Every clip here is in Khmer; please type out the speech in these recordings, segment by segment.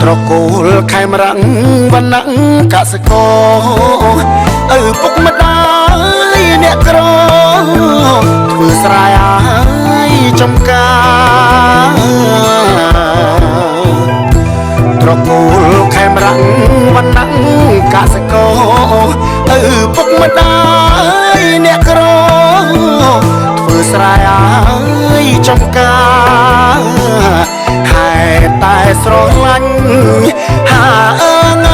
ត្រកូលខេមរៈវណ្ណៈកសិករឪពុកម្ដាយអ្នកក្រធ្វើស្រែហើយចំការត្រកូលខេមរៈវណ្ណៈកសិករឪពុកម្ដាយអ្នកក្រធ្វើស្រែហើយចំការហេតុតែស្រឡាញ់ហាអើង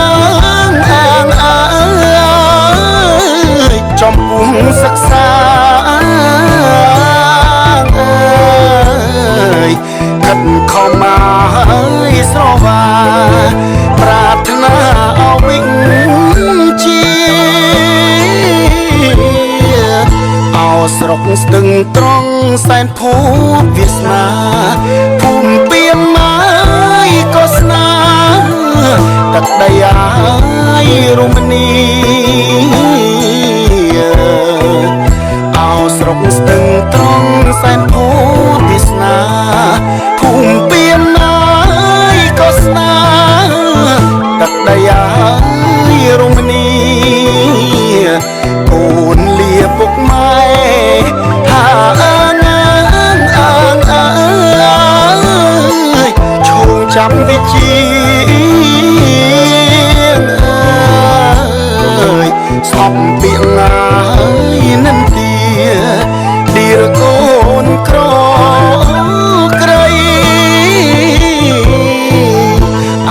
ចំពោះសិក្សាគិតខំមកស្រវាប្រាថ្នាឲ្យវិញជាអោស្រុកស្ទឹងត្រង់សែនភូមិវាសនាភូមិពៀនមកក៏ស្នាទឹកដីអាយរមនីអោស្រុកស្ទឹងត្រង់សែនភូមិវាសនាភូមិពៀនមកក៏ស្នាទឹកដីអាយរមនីកូនលាពុកម៉ែហាឈោងចាំវិជាស្អប់ពាក្យណាយនិន្ទាឌីរកូនក្រក្រៃ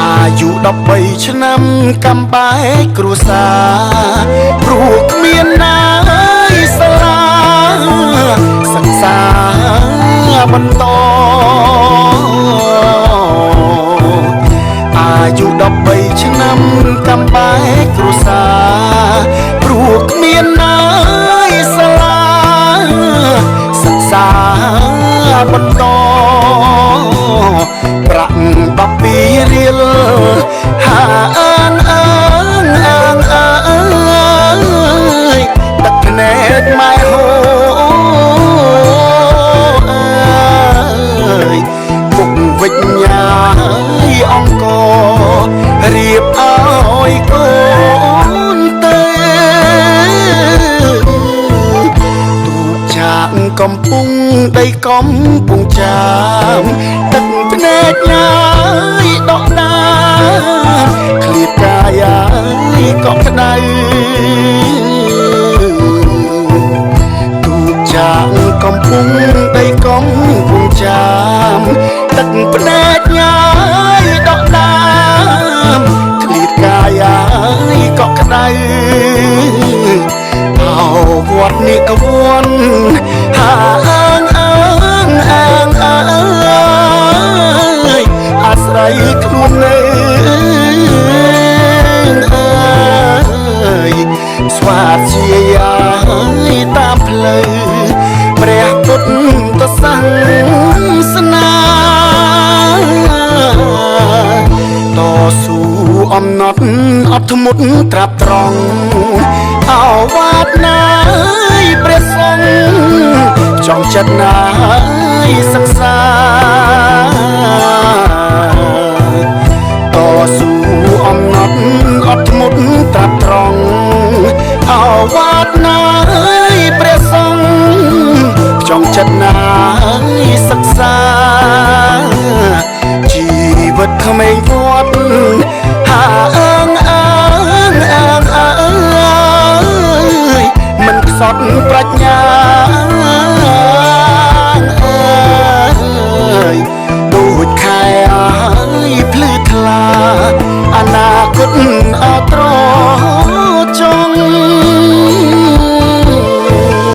អាយុ13ឆ្នាំកំបែកគ្រួសារព្រោះគ្មានណាយសាលាសិក្សាបន្តអាយុ13ឆ្នាំកំបែកគ្រួសារព្រោះគ្មានណាយសាលាសិក្សាបន្តប្រាក់12រៀលហាទឹកភ្នែកម៉ែហូពុកវិញ្ញាអង្គរៀបឲ្យកូនទៅទូឆាកកំពុងដីកំពុងចាមទឹកភ្នែកញ៉ាយដកដាឃ្លាតកាយក៏ក្ដៅទូឆាកកំពុងដីកំពុងចាមទឹកភ្នែកញ៉ាយដកដាឃ្លាតកាយក៏ក្ដៅអោវត្តនេះកវ័នហាអាស្រ័យខ្លួននៅស្វាជាយាយតាមផ្លូវព្រះពុទ្ធសាសនាតស៊ូអំណត់អត់ធ្មត់ត្រាប់ត្រង់អោវាទនាព្រះសង្ឃចង់ចិត្តណាយសិក្សាតស៊ូអំណត់អត់ធ្មត់ត្រាប់ត្រង់អោវាទនាព្រះសង្ឃចង់ចិត្តណាយសិក្សាជីវិតក្មេងវត្តហាមិនខ្សត់ប្រាជ្ញាដូចខែភ្លឺថ្លាអនាគត